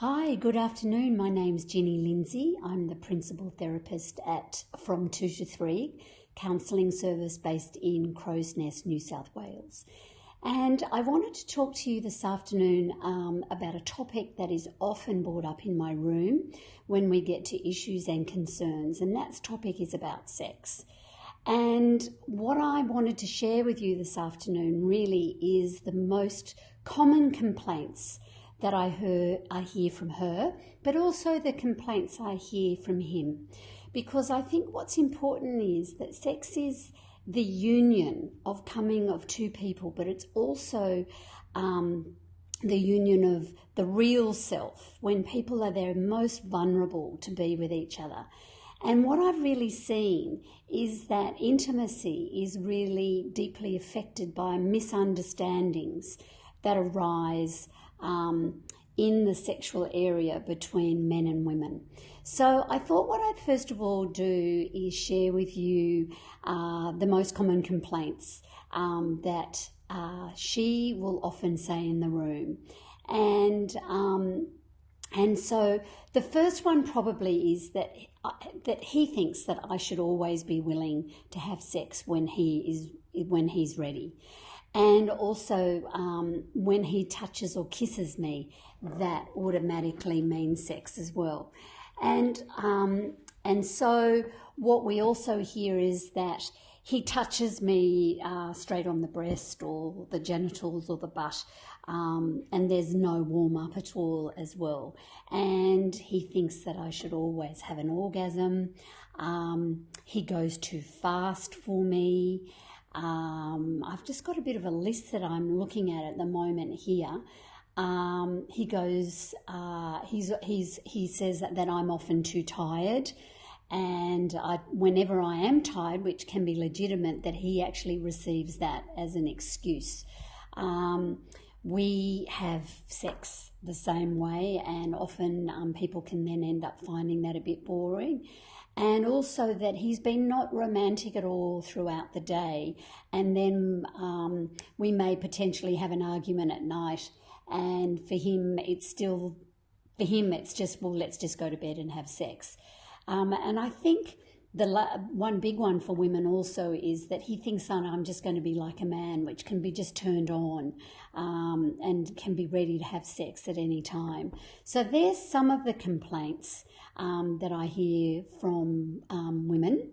Hi, good afternoon. My name's Ginny Lindsay. I'm the principal therapist at From 2 to 3 counselling service based in Crow's Nest, New South Wales. And I wanted to talk to you this afternoon about a topic that is often brought up in my room when we get to issues and concerns, and that topic is about sex. And what I wanted to share with you this afternoon really is the most common complaints that I hear from her, but also the complaints I hear from him. Because I think what's important is that sex is the union of coming of two people, but it's also the union of the real self when people are their most vulnerable to be with each other. And what I've really seen is that intimacy is really deeply affected by misunderstandings that arise in the sexual area between men and women. So I thought what I'd first of all do is share with you the most common complaints that she will often say in the room. And so the first one probably is that he thinks that I should always be willing to have sex when he's ready. And also when he touches or kisses me, that automatically means sex as well. And so what we also hear is that he touches me straight on the breast or the genitals or the butt, and there's no warm up at all as well. And he thinks that I should always have an orgasm. He goes too fast for me. I've just got a bit of a list that I'm looking at the moment here. He goes, he says that I'm often too tired, and whenever I am tired, which can be legitimate, that he actually receives that as an excuse. We have sex the same way, and often people can then end up finding that a bit boring. And also that he's been not romantic at all throughout the day, and then we may potentially have an argument at night, and for him it's just, well, let's just go to bed and have sex. And I think the one big one for women also is that he thinks that I'm just going to be like a man, which can be just turned on and can be ready to have sex at any time. So there's some of the complaints that I hear from women.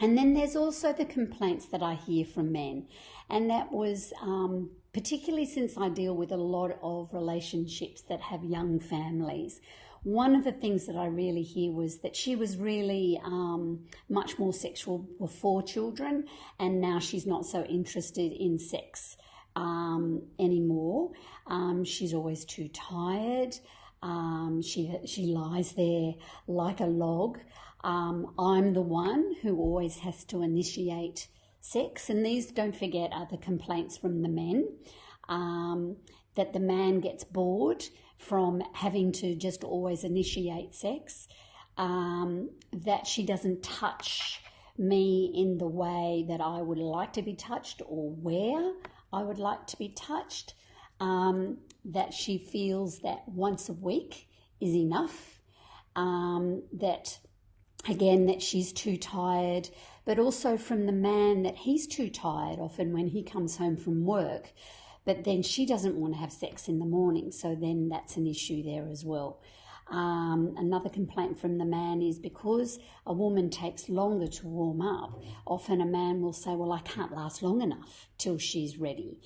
And then there's also the complaints that I hear from men. And that was particularly since I deal with a lot of relationships that have young families. One of the things that I really hear was that she was really much more sexual before children, and now she's not so interested in sex anymore. She's always too tired. She lies there like a log. I'm the one who always has to initiate sex, and these, don't forget, are the complaints from the men, that the man gets bored from having to just always initiate sex, that she doesn't touch me in the way that I would like to be touched or where I would like to be touched, that she feels that once a week is enough, that she's too tired, but also from the man that he's too tired often when he comes home from work, but then she doesn't want to have sex in the morning, so then that's an issue there as well. Another complaint from the man is because a woman takes longer to warm up, often a man will say, well, I can't last long enough till she's ready.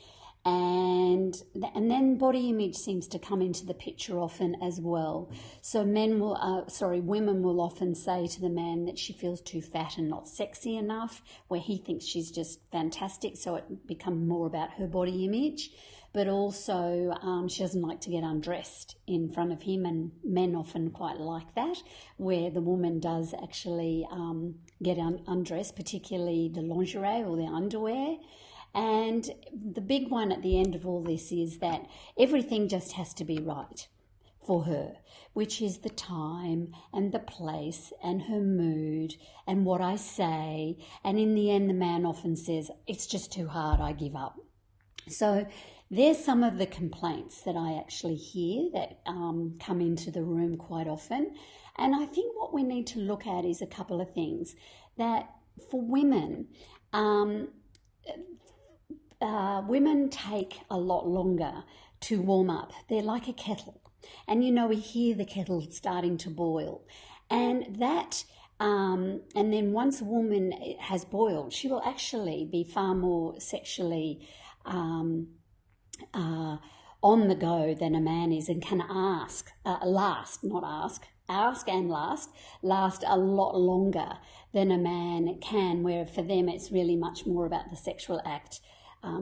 And then body image seems to come into the picture often as well. So women will often say to the man that she feels too fat and not sexy enough, where he thinks she's just fantastic, so it becomes more about her body image. But also she doesn't like to get undressed in front of him, and men often quite like that, where the woman does actually get undressed, particularly the lingerie or the underwear. And the big one at the end of all this is that everything just has to be right for her, which is the time and the place and her mood and what I say. And in the end, the man often says, it's just too hard, I give up. So there's some of the complaints that I actually hear that come into the room quite often. And I think what we need to look at is a couple of things. That for women, women take a lot longer to warm up. They're like a kettle. And we hear the kettle starting to boil. And that, and then once a woman has boiled, she will actually be far more sexually on the go than a man is, and can ask and last a lot longer than a man can, where for them it's really much more about the sexual act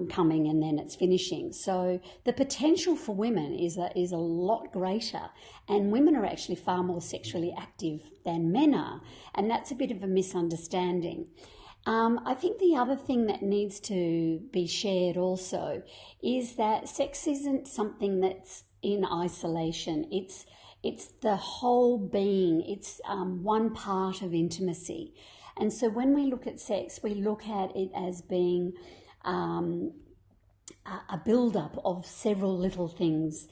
coming and then it's finishing. So the potential for women is a lot greater, and women are actually far more sexually active than men are, and that's a bit of a misunderstanding. I think the other thing that needs to be shared also is that sex isn't something that's in isolation. It's the whole being. It's one part of intimacy. And so when we look at sex, we look at it as being a build-up of several little things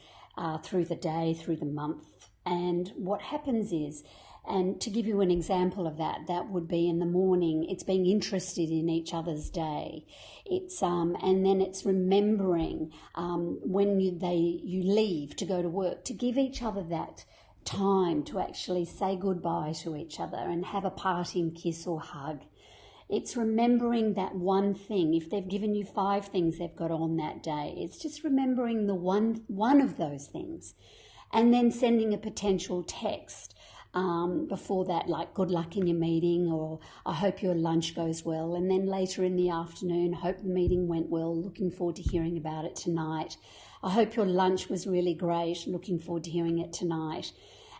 through the day, through the month. And what happens is, and to give you an example of that, that would be in the morning, it's being interested in each other's day. It's and then it's remembering when you leave to go to work, to give each other that time to actually say goodbye to each other and have a parting kiss or hug. It's remembering that one thing. If they've given you 5 things they've got on that day, it's just remembering the one of those things, and then sending a potential text before that, like good luck in your meeting, or I hope your lunch goes well. And then later in the afternoon, hope the meeting went well, looking forward to hearing about it tonight. I hope your lunch was really great, looking forward to hearing it tonight.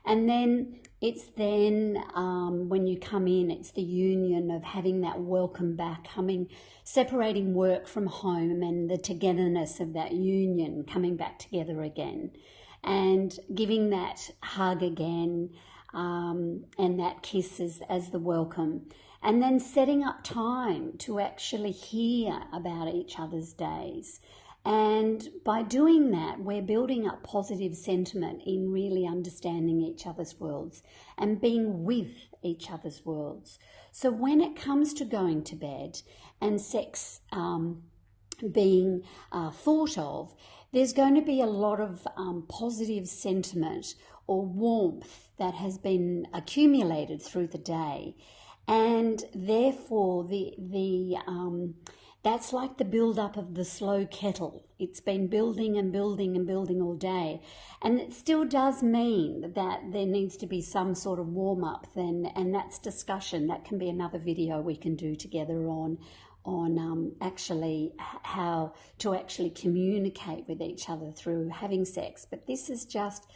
And then it's when you come in, it's the union of having that welcome back, separating work from home, and the togetherness of that union, coming back together again, and giving that hug again, and that kiss as the welcome, and then setting up time to actually hear about each other's days. And by doing that, we're building up positive sentiment in really understanding each other's worlds and being with each other's worlds. So when it comes to going to bed and sex being thought of, there's going to be a lot of positive sentiment or warmth that has been accumulated through the day. And therefore, that's like the build-up of the slow kettle. It's been building and building and building all day. And it still does mean that there needs to be some sort of warm-up then, and that's discussion. That can be another video we can do together on actually how to actually communicate with each other through having sex. But this is just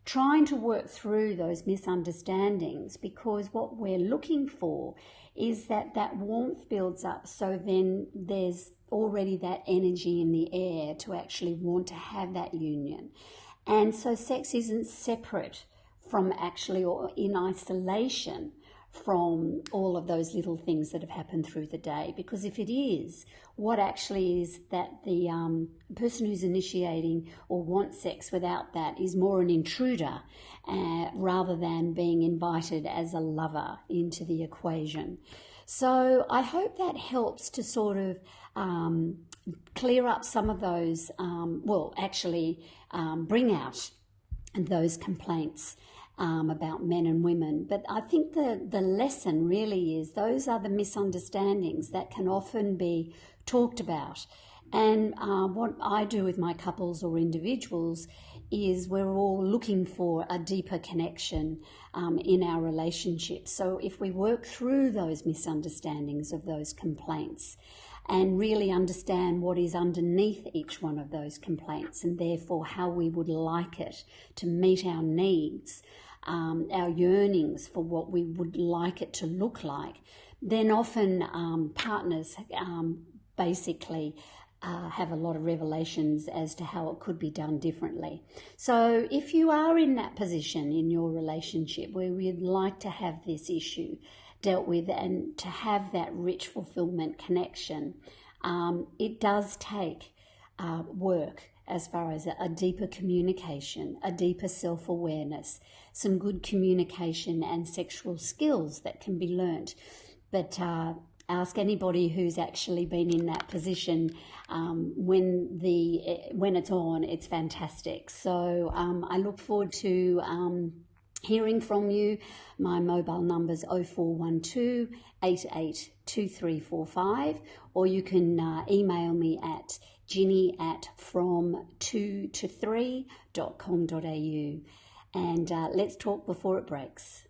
trying to work through those misunderstandings, because what we're looking for is that warmth builds up, so then there's already that energy in the air to actually want to have that union. And so sex isn't separate from actually, or in isolation from all of those little things that have happened through the day. Because if it is, what actually is that the person who's initiating or wants sex without that is more an intruder rather than being invited as a lover into the equation. So I hope that helps to sort of clear up some of those, bring out those complaints about men and women. But I think the lesson really is those are the misunderstandings that can often be talked about. And what I do with my couples or individuals is we're all looking for a deeper connection in our relationship. So if we work through those misunderstandings of those complaints and really understand what is underneath each one of those complaints, and therefore how we would like it to meet our needs, our yearnings for what we would like it to look like, then often partners basically have a lot of revelations as to how it could be done differently. So if you are in that position in your relationship where we'd like to have this issue dealt with and to have that rich fulfillment connection, it does take work as far as a deeper communication, a deeper self-awareness, some good communication and sexual skills that can be learnt. But ask anybody who's actually been in that position. When it's on, it's fantastic. So I look forward to hearing from you. My mobile number's 0412 882345, or you can email me at ginny@from2to3.com.au. And let's talk before it breaks.